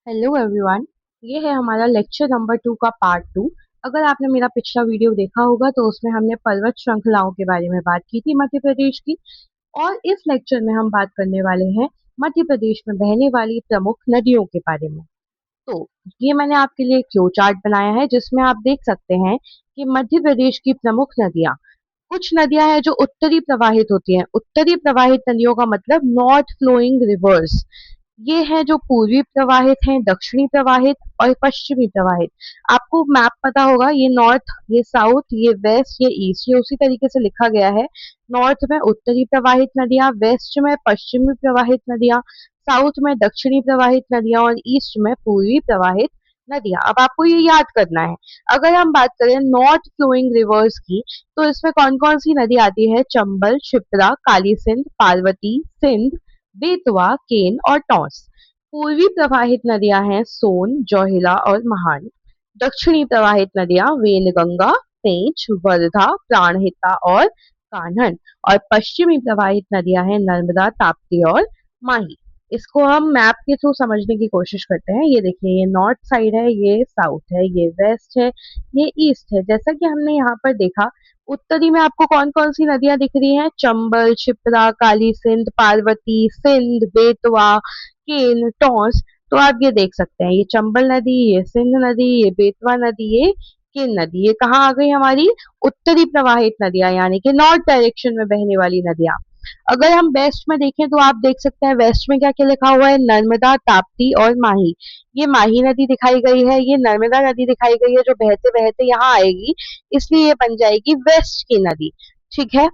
Hello everyone. ये है हमारा लेक्चर नंबर 2 का पार्ट 2। अगर आपने मेरा पिछला वीडियो देखा होगा तो उसमें हमने पर्वत श्रृंखलाओं के बारे में बात की थी मध्य प्रदेश की। और इस लेक्चर में हम बात करने वाले हैं मध्य प्रदेश में बहने वाली प्रमुख नदियों के बारे में। तो ये मैंने आपके लिए एक फ्लो चार्ट बनाया है जिसमें आप देख सकते हैं कि मध्य प्रदेश की प्रमुख नदियां, कुछ नदियां हैं जो उत्तरी प्रवाहित होती हैं। उत्तरी प्रवाहित नदियों का मतलब नॉर्थ फ्लोइंग रिवर्स। ये है जो पूर्वी प्रवाहित हैं, दक्षिणी प्रवाहित और पश्चिमी प्रवाहित। आपको मैप पता होगा, ये नॉर्थ, ये साउथ, ये वेस्ट, ये ईस्ट, ये उसी तरीके से लिखा गया है। नॉर्थ में उत्तरी प्रवाहित नदियां, वेस्ट में पश्चिमी प्रवाहित नदियां, साउथ में दक्षिणी प्रवाहित नदियां और ईस्ट में पूर्वी प्रवाहित नदियां। अब आपको ये याद करना है। अगर हम बात करें नॉर्थ फ्लोइंग रिवर्स की, तो इसमें कौन कौन सी नदी आती है? चंबल, क्षिप्रा, काली सिंध, पार्वती, सिंध, बेतवा, केन और टॉस। पूर्वी प्रवाहित नदियां हैं सोन, जोहिला और महान। दक्षिणी प्रवाहित नदियां वेनगंगा, पेंच, वर्धा, प्राणहिता और कान्हन। और पश्चिमी प्रवाहित नदियां हैं नर्मदा, ताप्ती और माही। इसको हम मैप के थ्रू समझने की कोशिश करते हैं। ये देखिए, ये नॉर्थ साइड है, ये साउथ है, ये वेस्ट है, ये ईस्ट है। जैसा कि हमने यहाँ पर देखा, उत्तरी में आपको कौन कौन सी नदियां दिख रही हैं? चंबल, क्षिप्रा, काली सिंध, पार्वती, सिंध, बेतवा, केन, टॉस। तो आप ये देख सकते हैं, ये चंबल नदी, ये सिंध नदी, ये बेतवा नदी, ये केन नदी। ये कहाँ आ गई हमारी? उत्तरी प्रवाहित नदियां, यानी कि नॉर्थ डायरेक्शन में बहने वाली नदियां। अगर हम वेस्ट में देखें तो आप देख सकते हैं वेस्ट में क्या क्या लिखा हुआ है? नर्मदा, ताप्ती और माही। ये माही नदी दिखाई गई है, ये नर्मदा नदी दिखाई गई है जो बहते बहते यहाँ आएगी, इसलिए ये बन जाएगी वेस्ट की नदी। ठीक है।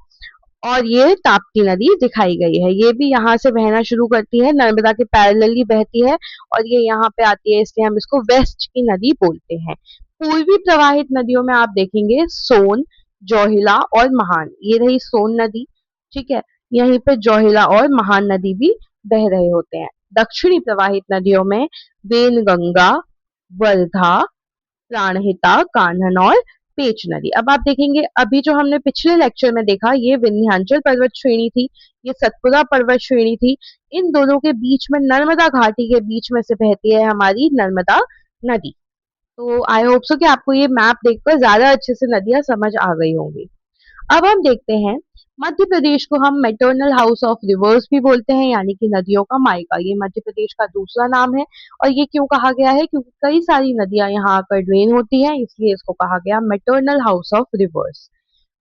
और ये ताप्ती नदी दिखाई गई है, ये भी यहाँ से बहना शुरू करती है, नर्मदा के पैरेलली बहती है और ये यहाँ पे आती है, इसलिए हम इसको वेस्ट की नदी बोलते हैं। पूर्वी प्रवाहित नदियों में आप देखेंगे सोन, जोहिला और महान। ये रही सोन नदी। ठीक है। यहीं पे जोहिला और महान नदी भी बह रहे होते हैं। दक्षिणी प्रवाहित नदियों में वेनगंगा, वर्धा, प्राणहिता, कान्हन और पेच नदी। अब आप देखेंगे, अभी जो हमने पिछले लेक्चर में देखा, ये विंध्याचल पर्वत श्रेणी थी, ये सतपुरा पर्वत श्रेणी थी। इन दोनों के बीच में नर्मदा घाटी के बीच में से बहती है हमारी नर्मदा नदी। तो आई होप सो कि आपको ये मैप देखकर ज्यादा अच्छे से नदियां समझ आ गई होंगी। अब हम देखते हैं, मध्य प्रदेश को हम मैटरनल हाउस ऑफ रिवर्स भी बोलते हैं, यानी कि नदियों का मायका। ये मध्य प्रदेश का दूसरा नाम है। और ये क्यों कहा गया है? क्योंकि कई सारी नदियां यहाँ आकर ड्रेन होती हैं, इसलिए इसको कहा गया maternal house of reverse.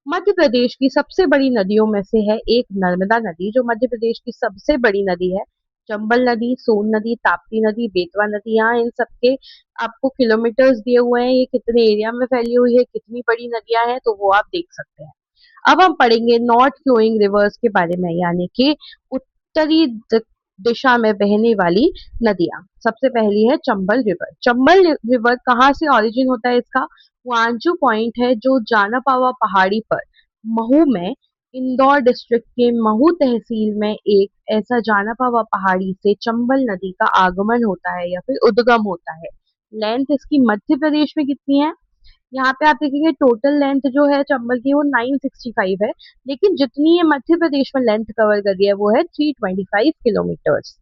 Madhya Pradesh की सबसे बड़ी नदियों में से है एक नर्मदा नदी, जो मध्य प्रदेश की सबसे बड़ी नदी है। चंबल नदी, सोन नदी, ताप्ती नदी, बेतवा नदी, यहाँ इन सबके आपको किलोमीटर्स दिए हुए हैं, ये कितने एरिया में फैली हुई है, कितनी बड़ी नदियां हैं, तो वो आप देख सकते हैं। अब हम पढ़ेंगे नॉर्थ फ्लोइंग रिवर्स के बारे में, यानी कि उत्तरी दिशा में बहने वाली नदियां। सबसे पहली है चंबल रिवर। चंबल रिवर कहाँ से ओरिजिन होता है इसका? वांचू पॉइंट है जो जानापावा पहाड़ी पर महू में, इंदौर डिस्ट्रिक्ट के महू तहसील में एक ऐसा जानापावा पहाड़ी से चंबल नदी का आगमन होता है या फिर उद्गम होता है। लेंथ इसकी मध्य प्रदेश में कितनी है? यहाँ पे आप देखेंगे टोटल लेंथ जो है चंबल की वो 965 है, लेकिन जितनी ये मध्य प्रदेश में लेंथ कवर कर रही है वो है 325 किलोमीटर्स।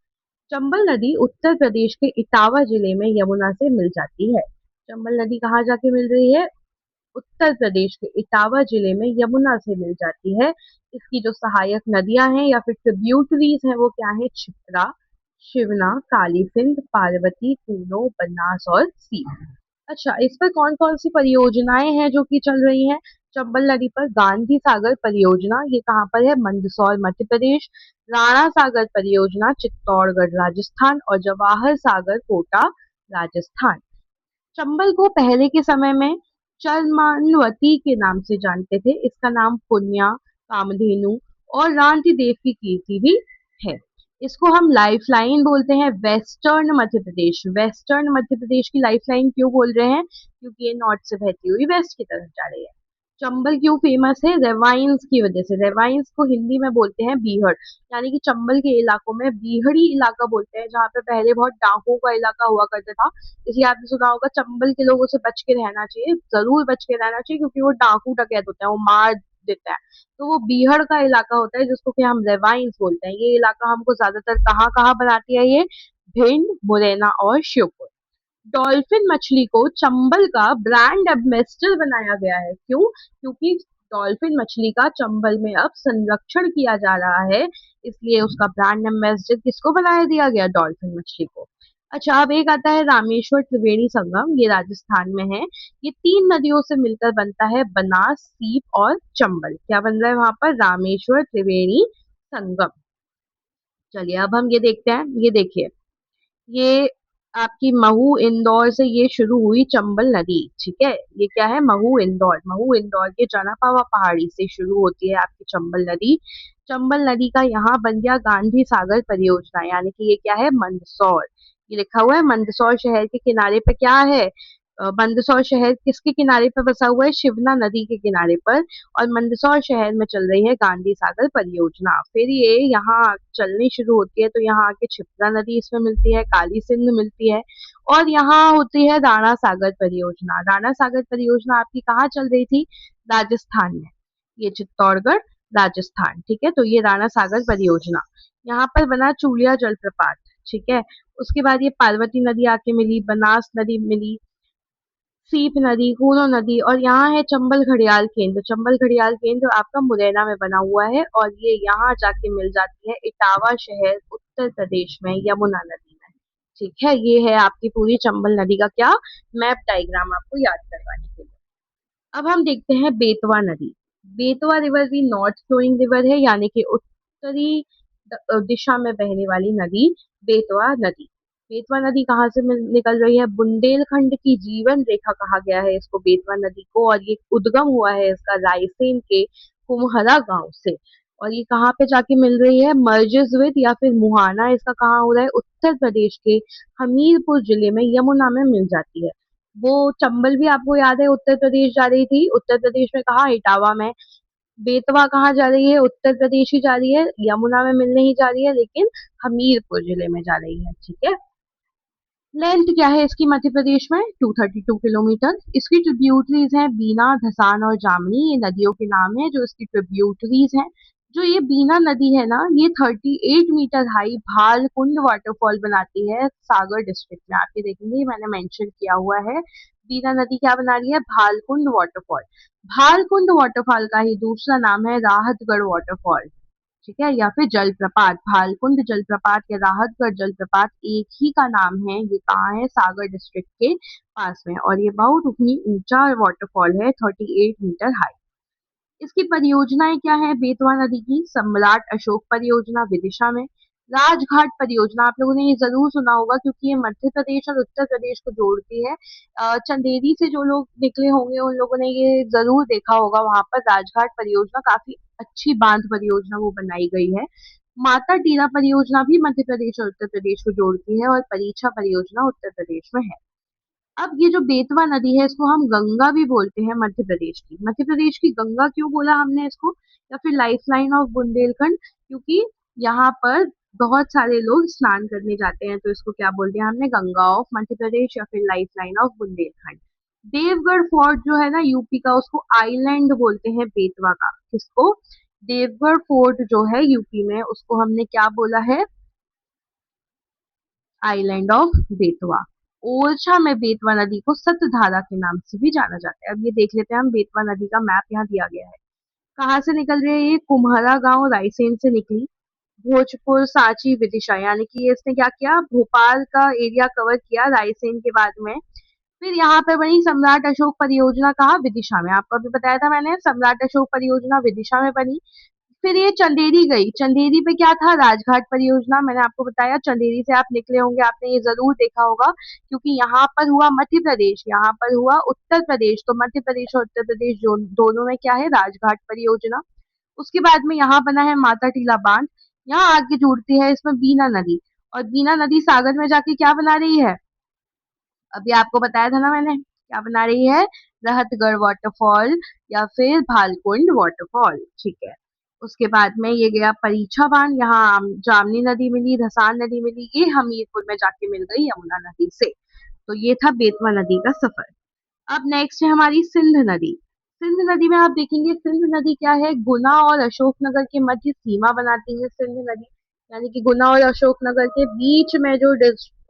चंबल नदी उत्तर प्रदेश के इटावा जिले में यमुना से मिल जाती है। चंबल नदी कहाँ जाके मिल रही है? उत्तर प्रदेश के इटावा जिले में यमुना से मिल जाती है। इसकी जो सहायक नदियां हैं या फिर ट्रिब्यूटरीज हैं वो क्या है? क्षिप्रा, शिवना, काली सिंध, पार्वती, पूनो, बनास और सी। अच्छा, इस पर कौन कौन सी परियोजनाएं हैं जो कि चल रही हैं? चंबल नदी पर गांधी सागर परियोजना, ये कहाँ पर है? मंदसौर मध्य प्रदेश। राणा सागर परियोजना चित्तौड़गढ़ राजस्थान और जवाहर सागर कोटा राजस्थान। चंबल को पहले के समय में चरमानवती के नाम से जानते थे। इसका नाम पुण्या, कामधेनु और रांति देव की कीर्ति भी है। इसको हम लाइफलाइन बोलते हैं, वेस्टर्न मध्य प्रदेश। वेस्टर्न मध्य प्रदेश की लाइफलाइन क्यों बोल रहे हैं? क्योंकि ये नॉर्थ से बहती हुई वेस्ट की तरफ जा रही है। चंबल क्यों फेमस है? रेवाइंस की वजह से। रेवाइंस को हिंदी में बोलते हैं बीहड़, यानी कि चंबल के इलाकों में बीहड़ी इलाका बोलते हैं, जहाँ पे पहले बहुत डाकुओं का इलाका हुआ करता था। इसलिए आपने सुना होगा चंबल के लोगों से बच के रहना चाहिए, जरूर बच के रहना चाहिए, क्योंकि वो डाकू डकैत होते हैं, वो मार देता है। तो वो बीहड़ का इलाका होता है जिसको कि हम रेवाइंस बोलते हैं। ये इलाका हमको ज्यादातर कहाँ-कहाँ बनाती है ये? भिंड, मुरैना और श्योपुर। डॉल्फिन मछली को चंबल का ब्रांड एम्बेसडर बनाया गया है। क्यों? क्योंकि डॉल्फिन मछली का चंबल में अब संरक्षण किया जा रहा है, इसलिए उसका ब्रांड एम्बेसडर किसको बनाया दिया गया? डॉल्फिन मछली को। अच्छा, अब एक आता है रामेश्वर त्रिवेणी संगम, ये राजस्थान में है। ये 3 नदियों से मिलकर बनता है बनास, सीप और चंबल। क्या बन रहा है वहां पर? रामेश्वर त्रिवेणी संगम। चलिए अब हम ये देखते हैं, ये देखिए, ये आपकी महू इंदौर से ये शुरू हुई चंबल नदी, ठीक है। ये क्या है? महू इंदौर के जनापावा पहाड़ी से शुरू होती है आपकी चंबल नदी। चंबल नदी का यहाँ बन गया गांधी सागर परियोजना, यानी कि ये क्या है? मंदसौर। ये लिखा हुआ है मंदसौर शहर के किनारे पे क्या है? मंदसौर शहर किसके किनारे पर बसा हुआ है? शिवना नदी के किनारे पर। और मंदसौर शहर में चल रही है गांधी सागर परियोजना। फिर ये यहाँ चलनी शुरू होती है तो यहाँ आके क्षिप्रा नदी इसमें मिलती है, काली सिंध मिलती है, और यहाँ होती है राणा सागर परियोजना। राणा सागर परियोजना आपकी कहाँ चल रही थी? राजस्थान में। ये चित्तौड़गढ़, राजस्थान, ठीक है। तो ये राणा सागर परियोजना, यहाँ पर बना चूलिया जलप्रपात, ठीक है। उसके बाद ये पार्वती नदी आके मिली, बनास नदी मिली, सीप नदी, कूलो नदी, और यहाँ है चंबल घड़ियाल केंद्र। चंबल घड़ियाल केंद्र आपका मुरैना में बना हुआ है, और ये यहाँ जाके मिल जाती है इटावा शहर, उत्तर प्रदेश में, यमुना नदी में। ठीक है, ये है आपकी पूरी चंबल नदी का क्या? मैप डायग्राम आपको याद करवाने के लिए। अब हम देखते हैं बेतवा नदी। बेतवा रिवर भी नॉर्थ फ्लोइंग रिवर है, यानी कि उत्तरी दिशा में बहने वाली नदी बेतवा नदी। बेतवा नदी कहाँ से निकल रही है? बुंदेलखंड की जीवन रेखा कहा गया है इसको, बेतवा नदी को, और ये उद्गम हुआ है इसका रायसेन के कुम्हरा गांव से। और ये कहाँ पे जाके मिल रही है? मर्जेस विद, या फिर मुहाना इसका कहाँ हो रहा है? उत्तर प्रदेश के हमीरपुर जिले में यमुना में मिल जाती है। वो चंबल भी आपको याद है उत्तर प्रदेश जा रही थी, उत्तर प्रदेश में कहा? इटावा में। बेतवा कहाँ जा रही है? उत्तर प्रदेश ही जा रही है, यमुना में मिलने ही जा रही है, लेकिन हमीरपुर जिले में जा रही है, ठीक है। लेंथ क्या है इसकी मध्य प्रदेश में? 232 किलोमीटर। इसकी ट्रिब्यूटरीज हैं बीना, धसान और जामनी, ये नदियों के नाम है जो इसकी ट्रिब्यूटरीज हैं। जो ये बीना नदी है ना, ये 38 मीटर हाई भालकुंड वाटरफॉल बनाती है सागर डिस्ट्रिक्ट में। आप ये देखेंगे मैंने मेंशन किया हुआ है, बीना नदी क्या बना रही है? भालकुंड वाटरफॉल। भालकुंड वाटरफॉल का ही दूसरा नाम है राहतगढ़ वाटरफॉल, ठीक है, या फिर जलप्रपात। भालकुंड जलप्रपात या राहतगढ़ जलप्रपात एक ही का नाम है। ये कहाँ है? सागर डिस्ट्रिक्ट के पास में, और ये बहुत ही ऊंचा वाटरफॉल है, 38 मीटर हाई। इसकी परियोजनाएं क्या है बेतवा नदी की? सम्राट अशोक परियोजना विदिशा में। राजघाट परियोजना आप लोगों ने ये जरूर सुना होगा, क्योंकि ये मध्य प्रदेश और उत्तर प्रदेश को जोड़ती है। चंदेरी से जो लोग निकले होंगे उन लोगों ने ये जरूर देखा होगा, वहां पर राजघाट परियोजना काफी अच्छी बांध परियोजना वो बनाई गई है। माता टीला परियोजना भी मध्य प्रदेश और उत्तर प्रदेश को जोड़ती है, और परीक्षा परियोजना उत्तर प्रदेश में है। अब ये जो बेतवा नदी है इसको हम गंगा भी बोलते हैं मध्य प्रदेश की। मध्य प्रदेश की गंगा क्यों बोला हमने इसको? या फिर लाइफ लाइन ऑफ बुंदेलखंड, क्योंकि यहाँ पर बहुत सारे लोग स्नान करने जाते हैं, तो इसको क्या बोल दिया हमने? गंगा ऑफ मध्य प्रदेश या फिर lifeline of Bundelkhand. Deogarh fort जो है ना यूपी का, उसको आइलैंड बोलते हैं बेतवा का। किसको? देवगढ़ फोर्ट जो है यूपी में, उसको हमने क्या बोला है? Island of Betwa. ओरछा में बेतवा नदी को सतधारा के नाम से भी जाना जाता है। अब ये देख लेते हैं हम, बेतवा नदी का मैप यहाँ दिया गया है। कहाँ से निकल रही है ये? कुम्हरा गांव रायसेन से निकली, भोजपुर, सांची, विदिशा, यानी कि ये इसने क्या किया? भोपाल का एरिया कवर किया रायसेन के बाद में। फिर यहाँ पे बनी सम्राट अशोक परियोजना, कहाँ? विदिशा में। आपको अभी बताया था मैंने, सम्राट अशोक परियोजना विदिशा में बनी। फिर ये चंदेरी गई। चंदेरी पे क्या था? राजघाट परियोजना। मैंने आपको बताया चंदेरी से आप निकले होंगे, आपने ये जरूर देखा होगा, क्योंकि यहाँ पर हुआ मध्य प्रदेश, यहाँ पर हुआ उत्तर प्रदेश, तो मध्य प्रदेश और उत्तर प्रदेश दोनों में क्या है? राजघाट परियोजना। उसके बाद में यहाँ बना है माता टीला बांध। यहाँ आगे जुड़ती है इसमें बीना नदी, और बीना नदी सागर में जाके क्या बना रही है? अभी आपको बताया था ना मैंने, क्या बना रही है? रहतगढ़ वाटरफॉल या फिर भालकुंड वाटरफॉल, ठीक है। उसके बाद में ये गया परीक्षा बांध, यहाँ जामनी नदी मिली, धसान नदी मिली, ये हमीरपुर में जाके मिल गई यमुना नदी से। तो ये था बेतवा नदी का सफर। अब नेक्स्ट है हमारी सिंध नदी। सिंध नदी में आप देखेंगे, सिंध नदी क्या है, गुना और अशोकनगर के मध्य सीमा बनाती है सिंध नदी। यानी कि गुना और अशोकनगर के बीच में जो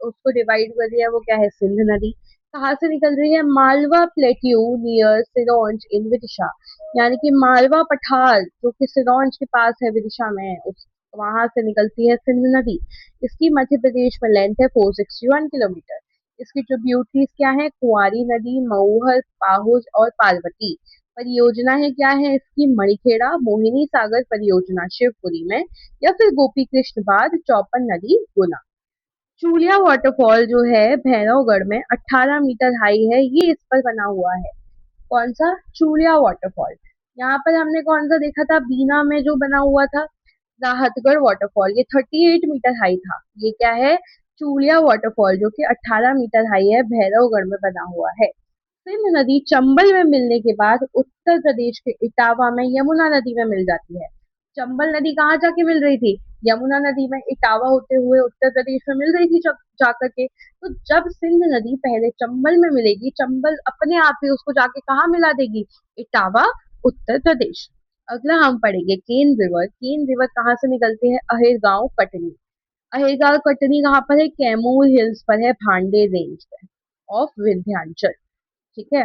उसको डिवाइड कर रही है वो क्या है, सिंध नदी। कहाँ से निकल रही है, मालवा प्लेट्यू नियर सिरोंज इन विदिशा। यानी कि मालवा पठार जो कि सिरोंज के पास है, विदिशा में है, उस वहां से निकलती है सिंध नदी। इसकी मध्य प्रदेश में लेंथ है 461 किलोमीटर। इसकी ट्रिब्यूटरीज क्या है, कुंवारी नदी, मऊहर, पाहुज और पार्वती। परियोजना है क्या है इसकी, मणिखेड़ा, मोहिनी सागर परियोजना शिवपुरी में, या फिर गोपी कृष्ण बांध, चौपन नदी, गुना। चूलिया वाटरफॉल जो है भैरवगढ़ में 18 मीटर हाई है, ये इस पर बना हुआ है। कौन सा, चूलिया वाटरफॉल। यहाँ पर हमने कौन सा देखा था, बीना में जो बना हुआ था, राहतगढ़ वाटरफॉल, ये 38 मीटर हाई था। ये क्या है, चूलिया वाटरफॉल जो कि 18 मीटर हाई है, भैरवगढ़ में बना हुआ है। सिंध नदी चंबल में मिलने के बाद उत्तर प्रदेश के इटावा में यमुना नदी में मिल जाती है। चंबल नदी कहाँ जाके मिल रही थी, यमुना नदी में, इटावा होते हुए उत्तर प्रदेश में मिल रही थी जाकर के। तो जब सिंध नदी पहले चंबल में मिलेगी, चंबल अपने आप ही उसको जाके कहाँ मिला देगी, इटावा, उत्तर प्रदेश। अगला हम पढ़ेंगे केन रिवर। केन रिवर कहाँ से निकलती है, अहिरगांव कटनी। अहिरगांव कटनी कहाँ पर है, कैमूर हिल्स पर है, भांडे रेंज पे ऑफ विंध्याचल। ठीक है।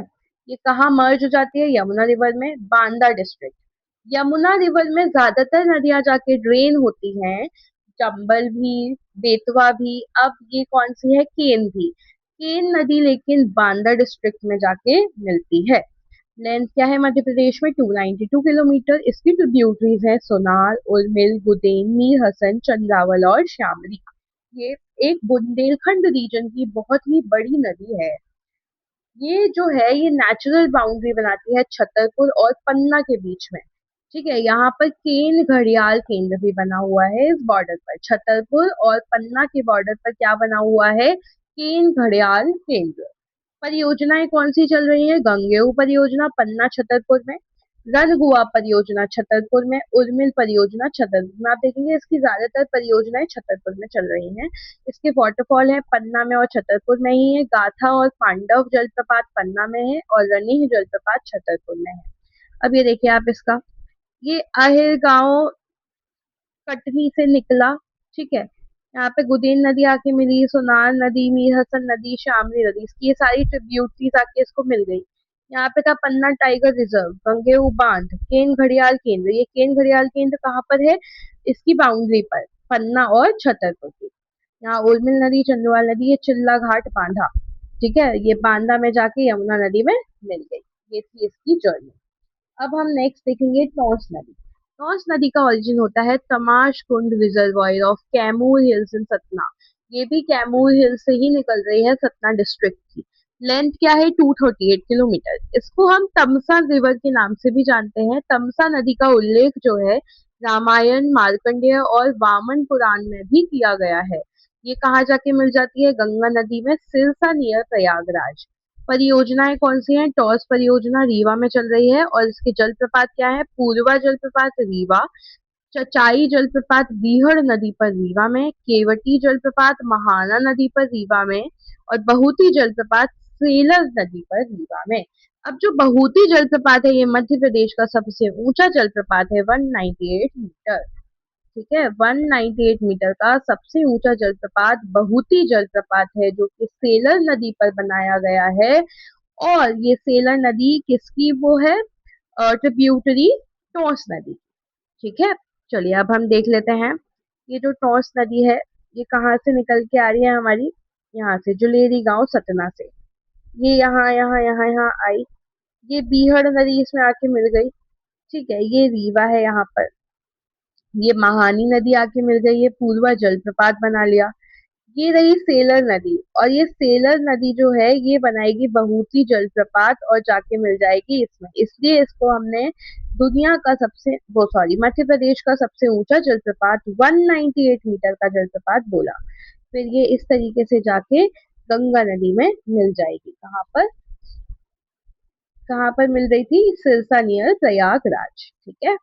ये कहाँ मर्ज हो जाती है, यमुना रिवर में, बांदा डिस्ट्रिक्ट। यमुना रिवर में ज्यादातर नदियां जाके ड्रेन होती हैं, चंबल भी, बेतवा भी। अब ये कौन सी है, केन भी। केन नदी लेकिन बांदा डिस्ट्रिक्ट में जाके मिलती है। लेंथ क्या है मध्य प्रदेश में, 292 किलोमीटर। इसकी ट्रिब्यूटरीज है सोनार, उर्मिल, गुदेन, मीर हसन, चंद्रावल और श्यामली। ये एक बुंदेलखंड रीजन की बहुत ही बड़ी नदी है। ये जो है ये नेचुरल बाउंड्री बनाती है छतरपुर और पन्ना के बीच में। ठीक है, यहाँ पर केन घड़ियाल केंद्र भी बना हुआ है इस बॉर्डर पर, छतरपुर और पन्ना के बॉर्डर पर क्या बना हुआ है, केन घड़ियाल केंद्र। परियोजनाएं कौन सी चल रही है, गंगेऊ परियोजना पन्ना छतरपुर में, रनगुआ परियोजना छतरपुर में, उर्मिल परियोजना छतरपुर में। आप देखेंगे इसकी ज्यादातर परियोजनाएं छतरपुर में चल रही हैं। इसके वाटरफॉल है पन्ना में और छतरपुर में ही है। गाथा और पांडव जलप्रपात पन्ना में है और रनिह जलप्रपात छतरपुर में है। अब ये देखिए आप इसका, ये आहेर गांव कटनी से निकला। ठीक है, यहाँ पे गुदेन नदी आके मिली, सोनार नदी, मीर हसन नदी, शामली नदी, इसकी ये सारी ट्रिब्यूटरीज आके इसको मिल गई। यहाँ पे था पन्ना टाइगर रिजर्व, गंगेऊ बांध, केन घड़ियाल केंद्र। ये केन घड़ियाल केंद्र कहाँ पर है, इसकी बाउंड्री पर, पन्ना और छतरपुर की। यहाँ उर्मिल नदी, चंद्रवाल नदी, ये चिल्ला घाट बांधा। ठीक है, ये बांदा में जाके यमुना नदी में मिल गई। ये थी इसकी जर्नी। अब हम नेक्स्ट देखेंगे टॉन्स नदी। टॉन्स नदी का ओरिजिन होता है तमाश कुंड रिजर्वायर ऑफ कैमूर हिल्स इन सतना। ये भी कैमूर हिल्स से ही निकल रही है, सतना डिस्ट्रिक्ट की। लेंथ क्या है, 238 किलोमीटर। इसको हम तमसा रिवर के नाम से भी जानते हैं। तमसा नदी का उल्लेख जो है रामायण, मार्कंडेय और वामन पुराण में भी किया गया है। ये कहाँ जाके मिल जाती है, गंगा नदी में, सिरसा नियर प्रयागराज। परियोजनाएं कौन सी हैं, टॉस परियोजना रीवा में चल रही है और इसके जलप्रपात क्या है, पूर्वा जलप्रपात रीवा, चचाई जलप्रपात बीहड़ नदी पर रीवा में, केवटी जलप्रपात महाना नदी पर रीवा में, और बहुती जलप्रपात सेलर नदी पर रीवा में। अब जो बहुती जलप्रपात है ये मध्य प्रदेश का सबसे ऊंचा जलप्रपात है, 198 मीटर। ठीक है, 198 मीटर का सबसे ऊंचा जलप्रपात बहुती जलप्रपात है, जो कि सेलर नदी पर बनाया गया है। और ये सेलर नदी किसकी वो है, ट्रिब्यूटरी टॉस नदी। ठीक है, चलिए अब हम देख लेते हैं। ये जो टॉस नदी है ये कहाँ से निकल के आ रही है हमारी, यहाँ से, जुलेरी गांव सतना से। ये यहाँ यहाँ यहाँ यहाँ आई, ये बीहड़ नदी इसमें आके मिल गई। ठीक है, ये रीवा है यहाँ पर, ये महानी नदी आके मिल गई, ये पूर्वा जलप्रपात बना लिया। ये रही सेलर नदी, और ये सेलर नदी जो है ये बनाएगी बहुती जलप्रपात और जाके मिल जाएगी इसमें। इसलिए इसको हमने दुनिया का सबसे, वो सॉरी, मध्य प्रदेश का सबसे ऊंचा जलप्रपात 198 मीटर का जलप्रपात बोला। फिर ये इस तरीके से जाके गंगा नदी में मिल जाएगी। कहाँ पर मिल रही थी, सिरसा नियर प्रयागराज। ठीक है,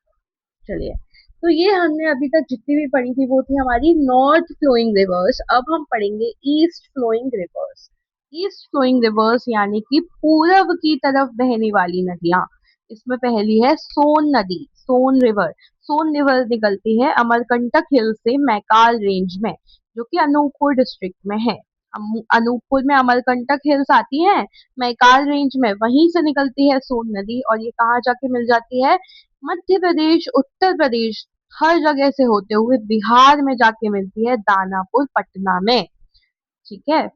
चलिए। तो ये हमने अभी तक जितनी भी पढ़ी थी वो थी हमारी नॉर्थ फ्लोइंग रिवर्स। अब हम पढ़ेंगे east flowing rivers. East flowing rivers यानी कि पूरब की तरफ बहने वाली नदियां। इसमें पहली है सोन नदी, सोन रिवर। सोन रिवर निकलती है अमरकंटक हिल से मैकाल रेंज में, जो कि अनूपपुर डिस्ट्रिक्ट में है। अनूपपुर में अमरकंटक हिल्स आती हैं, मैकाल रेंज में वहीं से निकलती है सोन नदी। और ये कहाँ जाके मिल जाती है? मध्य प्रदेश, उत्तर प्रदेश, हर जगह से होते हुए बिहार में जाके मिलती है दानापुर पटना में। ठीक है।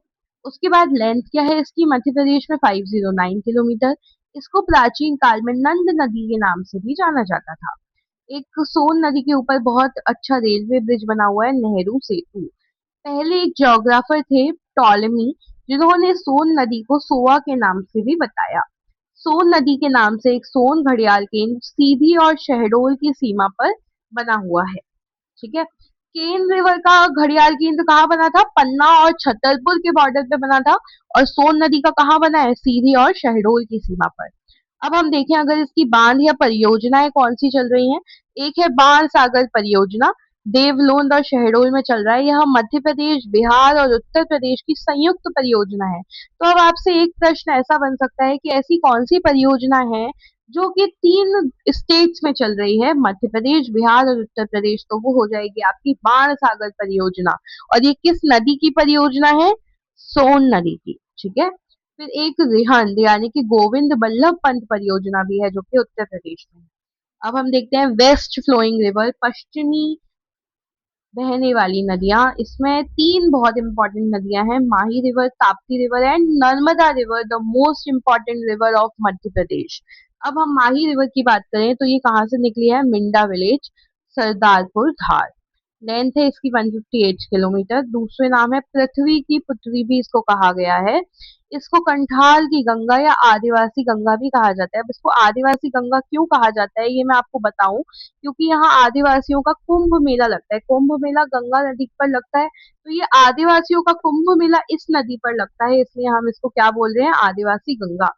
उसके बाद लेंथ क्या है इसकी? मध्य प्रदेश में 509 किलोमीटर। इसको प्राचीन काल में नंद नदी के नाम से भी जाना जाता था। एक सोन नदी के ऊपर बहुत अच्छा रेलवे ब्रिज बना हुआ है, नेहरू सेतु। पहले एक ज्योग्राफर थे टॉलेमी, जिन्होंने सोन नदी को सोआ के नाम से भी बताया। सोन नदी के नाम से एक सोन घड़ियाल केंद्र सीधी और शहडोल की सीमा पर बना हुआ है। ठीक है। केन रिवर का घड़ियाल केंद्र कहाँ बना था? पन्ना और छतरपुर के बॉर्डर पे बना था। और सोन नदी का कहाँ बना है? सीधी और शहडोल की सीमा पर। अब हम देखें अगर इसकी बांध या परियोजनाएं कौन सी चल रही हैं। एक है बाण सागर परियोजना, देवलोंद और शहडोल में चल रहा है। यह मध्य प्रदेश, बिहार और उत्तर प्रदेश की संयुक्त परियोजना है। तो अब आपसे एक प्रश्न ऐसा बन सकता है कि ऐसी कौन सी परियोजना है जो कि 3 स्टेट्स में चल रही है, मध्य प्रदेश, बिहार और उत्तर प्रदेश। तो वो हो जाएगी आपकी बाण सागर परियोजना। और ये किस नदी की परियोजना है? सोन नदी की। ठीक है। फिर एक रिहंद यानी कि गोविंद बल्लभ पंत परियोजना भी है, जो कि उत्तर प्रदेश में है। अब हम देखते हैं वेस्ट फ्लोइंग रिवर, पश्चिमी बहने वाली नदियां। इसमें 3 बहुत इंपॉर्टेंट नदियां हैं, Mahi river, Tapti river and Narmada river, the most important river of Madhya Pradesh. अब हम माही रिवर की बात करें तो ये कहाँ से निकली है? मिंडा विलेज, सरदारपुर धार। लेंथ है इसकी 158 किलोमीटर। दूसरे नाम है पृथ्वी की पुत्री भी इसको कहा गया है। इसको कंठाल की गंगा या आदिवासी गंगा भी कहा जाता है। अब इसको आदिवासी गंगा क्यों कहा जाता है ये मैं आपको बताऊं, क्योंकि यहाँ आदिवासियों का कुंभ मेला लगता है। कुंभ मेला गंगा नदी पर लगता है, तो ये आदिवासियों का कुंभ मेला इस नदी पर लगता है, इसलिए हम इसको क्या बोल रहे हैं? आदिवासी गंगा।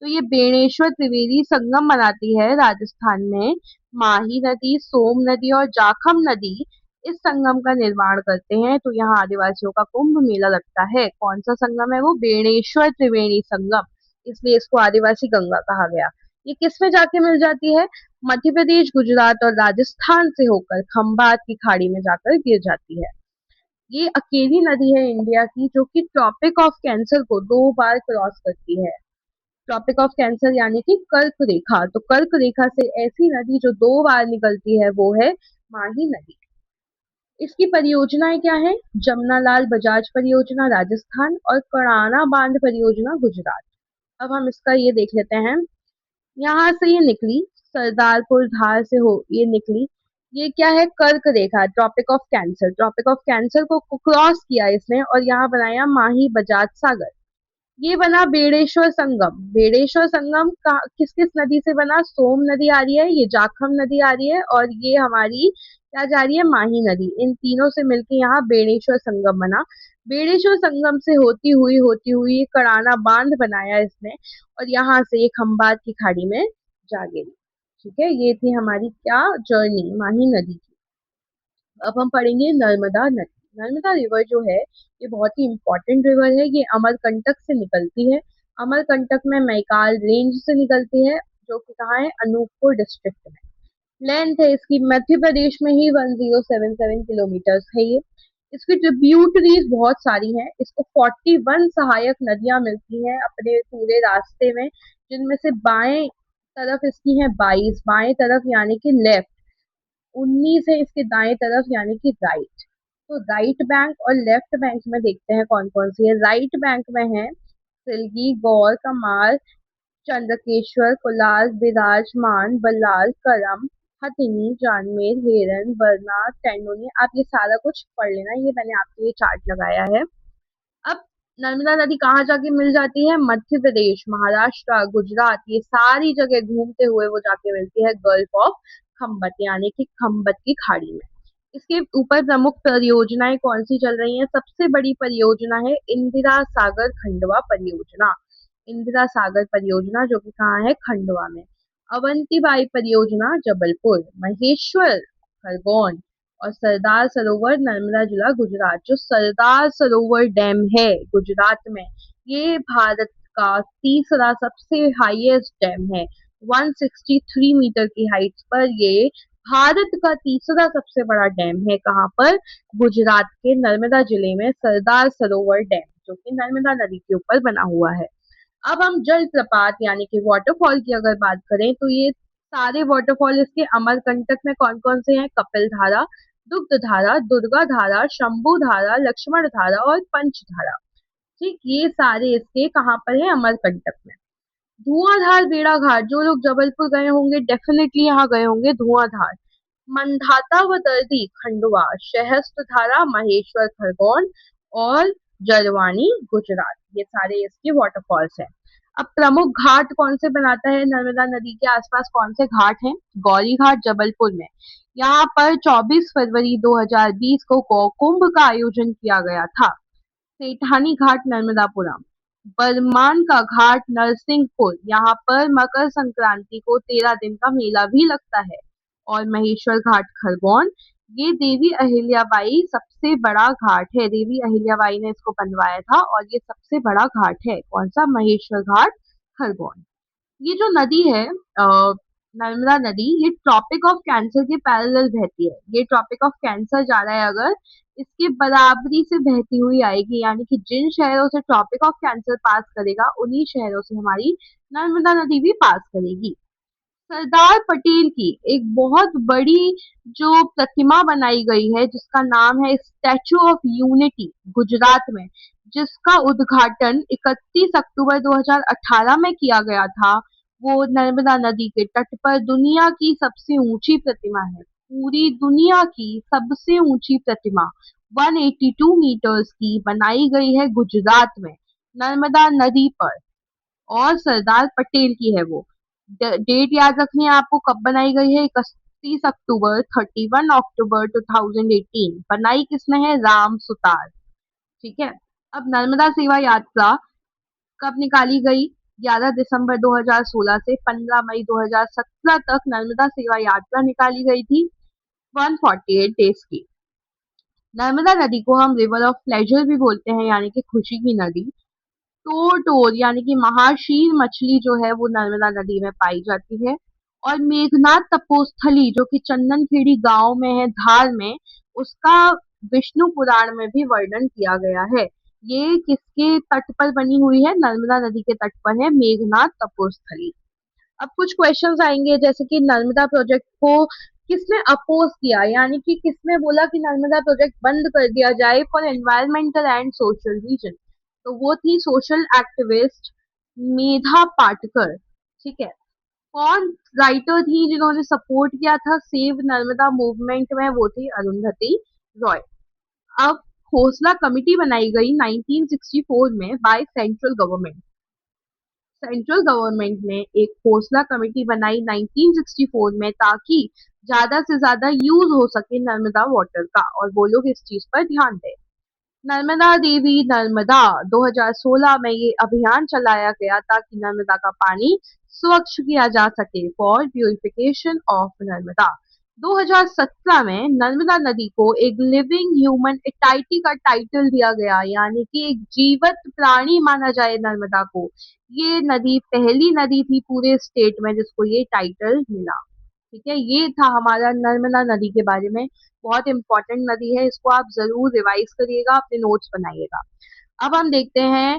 तो ये बेणेश्वर त्रिवेणी संगम बनाती है राजस्थान में। माही नदी, सोम नदी और जाखम नदी इस संगम का निर्माण करते हैं। तो यहाँ आदिवासियों का कुंभ मेला लगता है। कौन सा संगम है वो? बेणेश्वर त्रिवेणी संगम, इसलिए इसको आदिवासी गंगा कहा गया। ये किस में जाके मिल जाती है? मध्य प्रदेश, गुजरात और राजस्थान से होकर खंबात की खाड़ी में जाकर गिर जाती है। ये अकेली नदी है इंडिया की जो कि ट्रॉपिक ऑफ कैंसर को 2 बार क्रॉस करती है। ट्रॉपिक ऑफ कैंसर यानी कि कर्क रेखा। तो कर्क रेखा से ऐसी नदी जो 2 बार निकलती है वो है माही नदी। इसकी परियोजनाएं क्या है? जमनालाल बजाज परियोजना राजस्थान और कड़ाना बांध परियोजना गुजरात। अब हम इसका ये देख लेते हैं। यहाँ से ये निकली, सरदारपुर धार से हो ये निकली। ये क्या है? कर्क रेखा, tropic of cancer. Tropic of cancer को क्रॉस किया इसने और यहाँ बनाया माही बजाज सागर। ये बना बेड़ेश्वर संगम। बेड़ेश्वर संगम किस किस नदी से बना? सोम नदी आ रही है, ये जाखम नदी आ रही है और ये हमारी क्या जा रही है? माही नदी। इन तीनों से मिलकर यहाँ बेड़ेश्वर संगम बना। बेड़ेश्वर संगम से होती हुई ये कड़ाना बांध बनाया इसने और यहाँ से ये खंबात की खाड़ी में जा गिरी। ठीक है। ये थी हमारी क्या जर्नी माही नदी की। अब हम पढ़ेंगे नर्मदा नदी। नर्मदा रिवर जो है ये बहुत ही इंपॉर्टेंट रिवर है। ये अमरकंटक से निकलती है। अमरकंटक में मैकाल रेंज से निकलती है, जो कि कहाँ है? अनूपपुर डिस्ट्रिक्ट में। लेंथ है इसकी मध्य प्रदेश में ही 1077 किलोमीटर है ये। इसकी ट्रिब्यूटरीज बहुत सारी हैं। इसको 41 सहायक नदियां मिलती हैं अपने पूरे रास्ते में, जिनमें से बाएं तरफ इसकी है 22, बाएं तरफ यानी कि लेफ्ट 19 है, इसके दाएं तरफ यानी कि राइट। तो राइट बैंक और लेफ्ट बैंक में देखते हैं कौन कौन सी है। राइट बैंक में है सिलगी, गौर, कमार, चंद्रकेश्वर, कोलार, विराजमान, बल्लाल, करम, हथिनी, जानमेर, हेरन, बरना, टेंडोनी। आप ये सारा कुछ पढ़ लेना, ये मैंने आपके लिए चार्ट लगाया है। अब नर्मदा नदी कहाँ जाके मिल जाती है? मध्य प्रदेश, महाराष्ट्र, गुजरात, ये सारी जगह घूमते हुए वो जाके मिलती है गल्फ ऑफ खम्बत यानी कि खम्बत की खाड़ी में। इसके ऊपर प्रमुख परियोजनाएं कौन सी चल रही हैं? सबसे बड़ी परियोजना है इंदिरा सागर खंडवा परियोजना। इंदिरा सागर परियोजना जो कि कहाँ है? खंडवा में। अवंतीबाई परियोजना जबलपुर, महेश्वर खरगोन और सरदार सरोवर नर्मदा जिला गुजरात। जो सरदार सरोवर डैम है गुजरात में, ये भारत का तीसरा सबसे हाईएस्ट डैम है। 163 मीटर की हाइट पर ये भारत का तीसरा सबसे बड़ा डैम है। कहाँ पर? गुजरात के नर्मदा जिले में सरदार सरोवर डैम, जो कि नर्मदा नदी के ऊपर बना हुआ है। अब हम जल प्रपात यानी कि वाटरफॉल की अगर बात करें तो ये सारे वाटरफॉल इसके अमरकंटक में कौन कौन से हैं? कपिल धारा, दुग्ध धारा, दुर्गा धारा, शंभू धारा, लक्ष्मण धारा और पंच धारा। ठीक, ये सारे इसके कहाँ पर है? अमरकंटक में। धुआंधार बेड़ा घाट, जो लोग जबलपुर गए होंगे डेफिनेटली यहाँ गए होंगे धुआंधार। मंधाता व दर्दी खंडवा, सहस्त्र धारा, महेश्वर खरगोन और जरवानी गुजरात, ये सारे इसके वाटरफॉल्स हैं। अब प्रमुख घाट कौन से बनाता है नर्मदा नदी के आसपास? कौन से घाट हैं? गौरी घाट जबलपुर में, यहाँ पर 24 फरवरी 2020 को गौकुंभ का आयोजन किया गया था। सेठानी घाट नर्मदापुरम, बरमान का घाट नरसिंहपुर, यहाँ पर मकर संक्रांति को 13 दिन का मेला भी लगता है। और महेश्वर घाट खरगोन, ये देवी अहिल्याबाई सबसे बड़ा घाट है, देवी अहिल्याबाई ने इसको बनवाया था और ये सबसे बड़ा घाट है। कौन सा? महेश्वर घाट खरगोन। ये जो नदी है नर्मदा नदी, ये ट्रॉपिक ऑफ कैंसर के पैरेलल बहती है। ये ट्रॉपिक ऑफ कैंसर जा रहा है अगर, इसके बराबरी से बहती हुई आएगी, यानी कि जिन शहरों से ट्रॉपिक ऑफ कैंसर पास करेगा उन्हीं शहरों से हमारी नर्मदा नदी भी पास करेगी। सरदार पटेल की एक बहुत बड़ी जो प्रतिमा बनाई गई है जिसका नाम है स्टैचू ऑफ यूनिटी गुजरात में, जिसका उद्घाटन 31 अक्टूबर 2018 में किया गया था, वो नर्मदा नदी के तट पर दुनिया की सबसे ऊंची प्रतिमा है। पूरी दुनिया की सबसे ऊंची प्रतिमा 182 मीटर्स की बनाई गई है गुजरात में नर्मदा नदी पर, और सरदार पटेल की है वो। डेट याद रखनी है आपको, कब बनाई गई है? 31 अक्टूबर, 31 अक्टूबर 2018। बनाई किसने है? राम सुतार। ठीक है। अब नर्मदा सेवा यात्रा कब निकाली गई? 11 दिसंबर 2016 से 15 मई 2017 तक नर्मदा सेवा यात्रा निकाली गई थी, 148 डेज की। नर्मदा नदी को हम रिवर ऑफ प्लेजर भी बोलते हैं, यानी कि खुशी की नदी। टोर यानी कि महाशीर मछली जो है वो नर्मदा नदी में पाई जाती है। और मेघनाथ तपोस्थली जो कि चंदनखेड़ी गांव में है धार में, उसका विष्णु पुराण में भी वर्णन किया गया है। ये किसके तट पर बनी हुई है? नर्मदा नदी के तट पर है मेघनाथ तपोस्थली। अब कुछ क्वेश्चंस आएंगे, जैसे कि नर्मदा प्रोजेक्ट को किसने अपोज किया, यानी कि किसने बोला कि नर्मदा प्रोजेक्ट बंद कर दिया जाए for environmental and social reason? तो वो थी सोशल एक्टिविस्ट मेधा पाटकर। ठीक है। कौन राइटर थी जिन्होंने सपोर्ट किया था सेव नर्मदा मूवमेंट में? वो थी अरुंधति रॉय। अब खोसला कमिटी बनाई गई 1964 में by central government. Central government ने एक खोसला कमेटी बनाई 1964 में, ताकि ज्यादा से ज्यादा यूज हो सके नर्मदा वाटर का, और वो लोग इस चीज पर ध्यान दें। नर्मदा देवी नर्मदा 2016 में ये अभियान चलाया गया ताकि नर्मदा का पानी स्वच्छ किया जा सके, फॉर प्यूरिफिकेशन ऑफ नर्मदा। 2017 में नर्मदा नदी को एक लिविंग ह्यूमन एटाइटी का टाइटल दिया गया, यानी कि एक जीवित प्राणी माना जाए नर्मदा को। ये नदी पहली नदी थी पूरे स्टेट में जिसको ये टाइटल मिला। ठीक है, ये था हमारा नर्मदा नदी के बारे में। बहुत इंपॉर्टेंट नदी है, इसको आप जरूर रिवाइज करिएगा, अपने नोट्स बनाइएगा। अब हम देखते हैं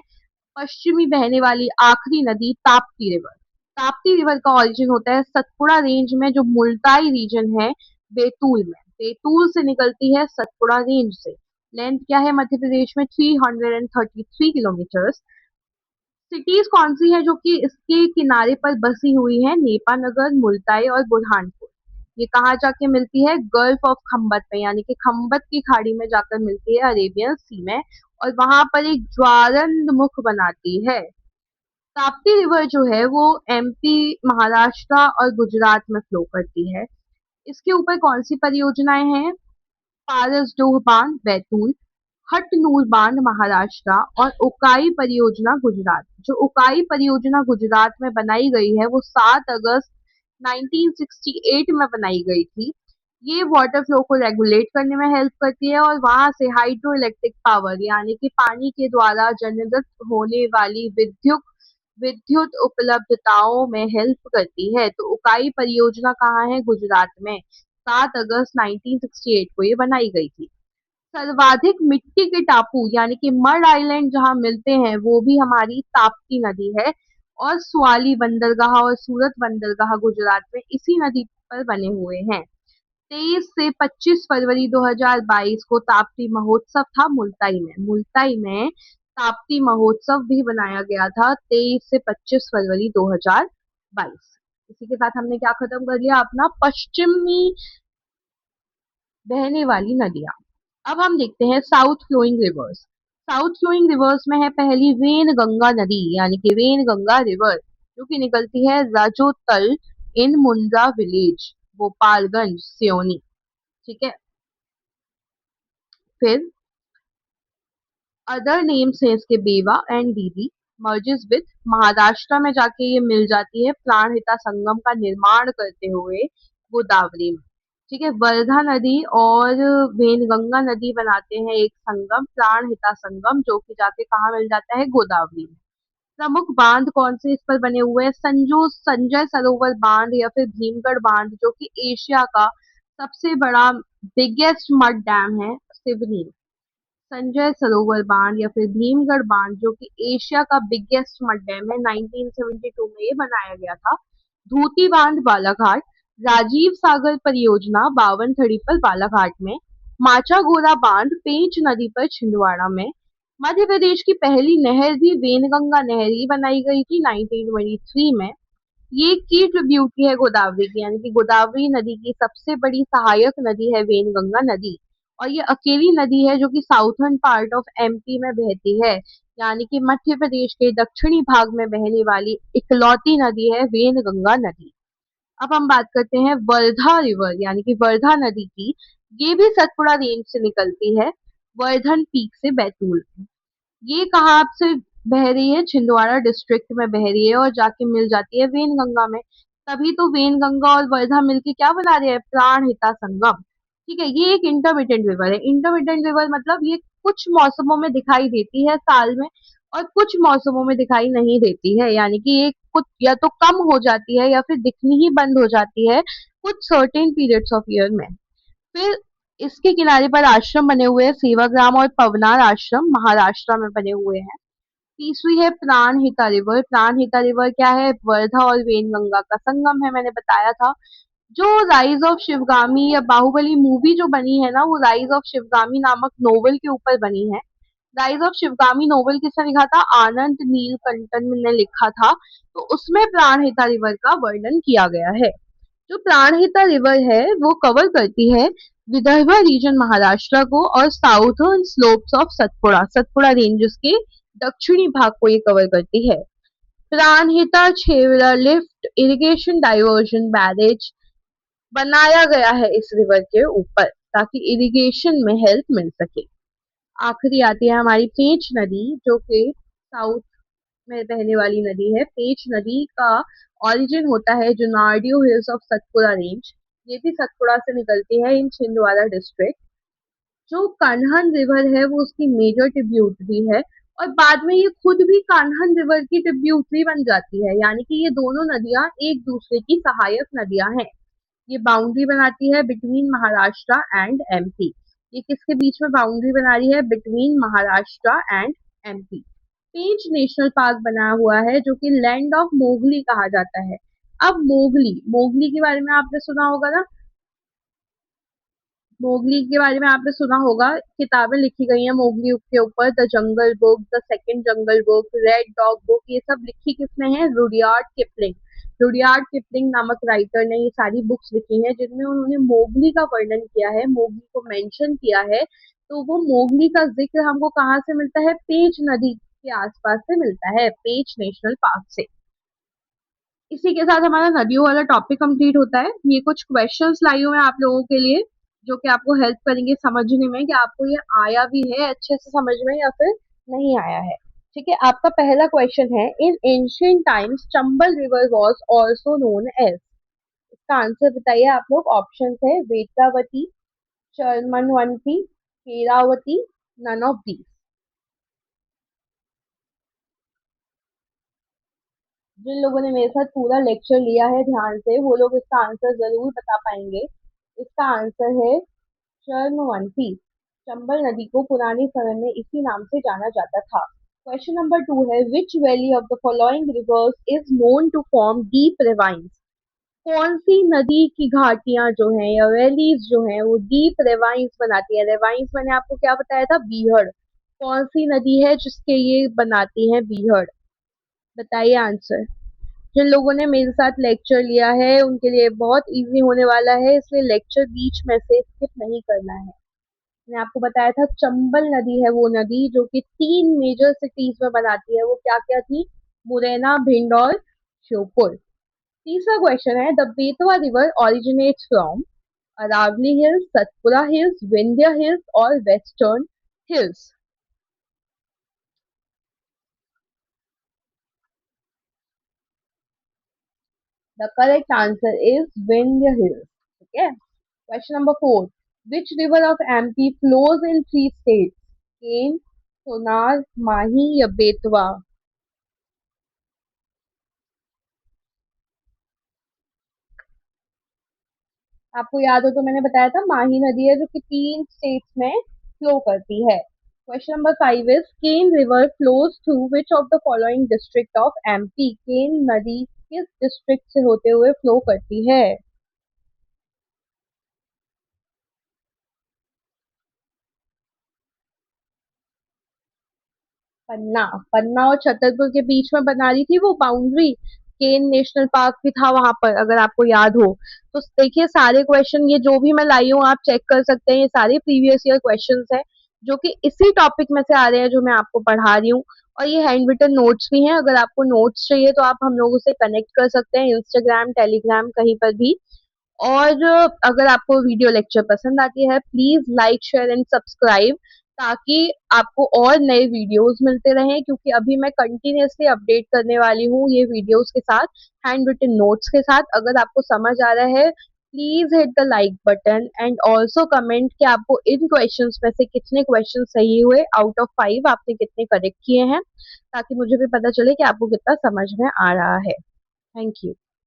पश्चिमी बहने वाली आखिरी नदी ताप्ती रिवर। ताप्ती रिवर का ओरिजिन होता है सतपुड़ा रेंज में, जो मुल्ताई रीजन है बैतूल में। बैतूल से निकलती है सतपुड़ा रेंज से। लेंथ क्या है मध्य प्रदेश में? 333 किलोमीटर। सिटीज कौन सी है जो कि इसके किनारे पर बसी हुई है? नेपानगर, मुल्ताई और बुरहानपुर। ये कहाँ जाके मिलती है? गल्फ ऑफ खम्बत में, यानी कि खम्बत की खाड़ी में जाकर मिलती है अरेबियन सी में, और वहां पर एक ज्वारंद मुख बनाती है। ताप्ती रिवर जो है वो एमपी, महाराष्ट्र और गुजरात में फ्लो करती है। इसके ऊपर कौन सी परियोजनाएं हैं? पारसडोह बांध बैतूल, हटनूर बांध महाराष्ट्र और उकाई परियोजना गुजरात। जो उकाई परियोजना गुजरात में बनाई गई है वो 7 अगस्त 1968 में बनाई गई थी। ये वाटर फ्लो को रेगुलेट करने में हेल्प करती है, और वहां से हाइड्रो इलेक्ट्रिक पावर यानी कि पानी के द्वारा जनरेट होने वाली विद्युत विद्युत उपलब्धताओं में हेल्प करती है। तो उकाई परियोजना कहाँ है? गुजरात में। 7 अगस्त 1968 को ये बनाई गई थी। सर्वाधिक मिट्टी के टापू यानी कि मड आइलैंड जहाँ मिलते हैं वो भी हमारी ताप्ती नदी है। और स्वाली बंदरगाह और सूरत बंदरगाह गुजरात में इसी नदी पर बने हुए हैं। 23 से 25 फरवरी 2022 को ताप्ती महोत्सव था मुल्ताई में। मुल्ताई में ताप्ती महोत्सव भी बनाया गया था 23 से 25 फरवरी 2022। इसी के साथ हमने क्या खत्म कर लिया? अपना पश्चिमी बहने वाली नदियां। अब हम देखते हैं south flowing rivers. South flowing rivers में है पहली वेन गंगा नदी यानी कि वेन गंगा रिवर, जो कि निकलती है राजोतल इन मुंद्रा विलेज, गोपालगंज, सियोनी। ठीक है। फिर अदर नेम्स है इसके बेवा एंड दीदी, मर्जेस विथ, महाराष्ट्र में जाके ये मिल जाती है प्राणहिता संगम का निर्माण करते हुए गोदावरी में। ठीक है। वर्धा नदी और वेनगंगा नदी बनाते हैं एक संगम, प्राणहिता संगम, जो कि जाके कहाँ मिल जाता है? गोदावरी में। प्रमुख बांध कौन से इस पर बने हुए हैं? संजय सरोवर बांध या फिर भीमगढ़ बांध, जो कि एशिया का सबसे बड़ा बिगेस्ट मड डैम है सिवनी। संजय सरोवर बांध या फिर भीमगढ़ बांध, जो कि एशिया का बिगेस्ट मड डैम है, 1972 में ये बनाया गया था। धूती बांध बालाघाट, राजीव सागर परियोजना बावनथड़ी पर बालाघाट में, माचागोरा बांध पेंच नदी पर छिंदवाड़ा में। मध्य प्रदेश की पहली नहर भी वेनगंगा नहर ही बनाई गई थी 1923 में। ये की ट्रिब्यूटरी है गोदावरी की, यानी कि गोदावरी नदी की सबसे बड़ी सहायक नदी है वेनगंगा नदी। और ये अकेली नदी है जो कि साउथर्न पार्ट ऑफ एमपी में बहती है, यानी कि मध्य प्रदेश के दक्षिणी भाग में बहने वाली इकलौती नदी है वेनगंगा नदी। अब हम बात करते हैं वर्धा रिवर यानी कि वर्धा नदी की। ये भी सतपुड़ा रेंज से निकलती है, वर्धन पीक से बैतूल। ये कहाँ से बह रही है? छिंदवाड़ा डिस्ट्रिक्ट में बह रही है और जाके मिल जाती है वेनगंगा में। तभी तो वेनगंगा और वर्धा मिलके क्या बना रहे हैं? प्राणहिता संगम। ठीक है। ये एक इंटरमिटेंट रिवर है। इंटरमिटेंट रिवर मतलब ये कुछ मौसमों में दिखाई देती है साल में और कुछ मौसमों में दिखाई नहीं देती है, यानी कि ये कुछ या तो कम हो जाती है या फिर दिखनी ही बंद हो जाती है कुछ सर्टेन पीरियड्स ऑफ ईयर में। फिर इसके किनारे पर आश्रम बने हुए हैं, सेवाग्राम और पवनार आश्रम महाराष्ट्र में बने हुए हैं। तीसरी है प्राणहिता रिवर। प्राणहिता रिवर क्या है? वर्धा और वेनगंगा का संगम है, मैंने बताया था। जो राइज ऑफ शिवगामी या बाहुबली मूवी जो बनी है ना, वो राइज ऑफ शिवगामी नामक नोवेल के ऊपर बनी है। राइज ऑफ शिवगामी नोवेल किसने लिखा था? आनंद नीलकंठन ने लिखा था। तो उसमें प्राणहिता रिवर का वर्णन किया गया है। जो प्राणहिता रिवर है वो कवर करती है विदर्भ रीजन महाराष्ट्र को और southern slopes of Satpura, Satpura ranges के दक्षिणी भाग को ये कवर करती है। Pranhita Chevella lift irrigation diversion barrage बनाया गया है इस रिवर के ऊपर ताकि इरिगेशन में हेल्प मिल सके। आखिरी आती है हमारी पेंच नदी, जो कि साउथ में बहने वाली नदी है। पेंच नदी का ओरिजिन होता है जुनाडियो हिल्स ऑफ सतपुड़ा रेंज। ये भी सतपुड़ा से निकलती है इन छिंदवाड़ा डिस्ट्रिक्ट। जो कान्हन रिवर है वो उसकी मेजर ट्रिब्यूटरी है और बाद में ये खुद भी कान्हन रिवर की ट्रिब्यूटरी बन जाती है, यानी कि ये दोनों नदियां एक दूसरे की सहायक नदियां हैं। ये बाउंड्री बनाती है बिटवीन महाराष्ट्र एंड एमपी। ये किसके बीच में बाउंड्री बना रही है? Between Maharashtra and MP. Pench national park बना हुआ है जो कि लैंड ऑफ मोगली कहा जाता है। अब मोगली, मोगली के बारे में आपने सुना होगा ना? मोगली के बारे में आपने सुना होगा, किताबें लिखी गई हैं मोगली के ऊपर, the jungle book, the second jungle book, red dog book, ये सब लिखी किसने है? Rudyard Kipling. रुडयार्ड किपलिंग नामक राइटर ने ये सारी बुक्स लिखी हैं जिनमें उन्होंने मोगली का वर्णन किया है, मोगली को मेंशन किया है। तो वो मोगली का जिक्र हमको कहाँ से मिलता है? पेंच नदी के आसपास से मिलता है, पेंच नेशनल पार्क से। इसी के साथ हमारा नदियों वाला टॉपिक कंप्लीट होता है। ये कुछ क्वेश्चंस लाई हूँ मैं आप लोगों के लिए जो कि आपको हेल्प करेंगे समझने में कि आपको ये आया भी है अच्छे से समझ में या फिर नहीं आया है। ठीक है। आपका पहला क्वेश्चन है, in ancient times Chambal river was also known as. इसका आंसर बताइए आप लोग। ऑप्शंस है Vetravati, Charmanvati, Keravati, none of these. जिन लोगों ने मेरे साथ पूरा लेक्चर लिया है ध्यान से, वो लोग इसका आंसर जरूर बता पाएंगे। इसका आंसर है चर्मवंती। चंबल नदी को पुराने समय में इसी नाम से जाना जाता था। क्वेश्चन नंबर 2 है, which valley of the following rivers is known to form deep ravines. कौन सी नदी की घाटियां जो हैं या वैलीज जो हैं वो डीप रेवाइन्स बनाती है। रेवाइन्स मैंने आपको क्या बताया था, बीहड़। कौन सी नदी है जिसके ये बनाती है बीहड़? बताइए आंसर। जिन लोगों ने मेरे साथ लेक्चर लिया है उनके लिए बहुत इजी होने वाला है, इसलिए लेक्चर बीच में से स्किप नहीं करना है। मैंने आपको बताया था चंबल नदी है वो नदी जो कि 3 मेजर सिटीज में बनाती है। वो क्या क्या थी? मुरैना, भिंड और श्योपुर। तीसरा क्वेश्चन है, the Betwa river originates from Aravalli hills, Satpura hills, Vindhya hills और western hills. The correct answer is Vindhya hills. ठीक है। Question number 4. Which river of MP flows in 3 states? केन, सोनार, माही या बेतवा? आपको याद हो तो मैंने बताया था माही नदी है जो कि 3 स्टेट्स में फ्लो करती है। Question number 5 is, Ken river flows through which of the following district of MP. Ken नदी किस डिस्ट्रिक्ट से होते हुए फ्लो करती है? पन्ना। पन्ना और छतरपुर के बीच में बना रही थी वो बाउंड्री। केन नेशनल पार्क भी था वहां पर, अगर आपको याद हो तो। देखिए सारे क्वेश्चन ये जो भी मैं लाई हूँ आप चेक कर सकते हैं, ये सारे प्रीवियस ईयर क्वेश्चंस हैं जो कि इसी टॉपिक में से आ रहे हैं जो मैं आपको पढ़ा रही हूँ। और ये हैंड रिटन नोट्स भी हैं, अगर आपको नोट्स चाहिए तो आप हम लोगों से कनेक्ट कर सकते हैं इंस्टाग्राम, टेलीग्राम, कहीं पर भी। और अगर आपको वीडियो लेक्चर पसंद आती है please like, share and subscribe, ताकि आपको और नए वीडियोस मिलते रहें, क्योंकि अभी मैं कंटिन्यूअसली अपडेट करने वाली हूँ ये वीडियोस के साथ, हैंड रिटन नोट्स के साथ। अगर आपको समझ आ रहा है please hit the like button and also comment कि आपको इन क्वेश्चंस में से कितने क्वेश्चन सही हुए, आउट ऑफ 5 आपने कितने करेक्ट किए हैं, ताकि मुझे भी पता चले कि आपको कितना समझ में आ रहा है। Thank you.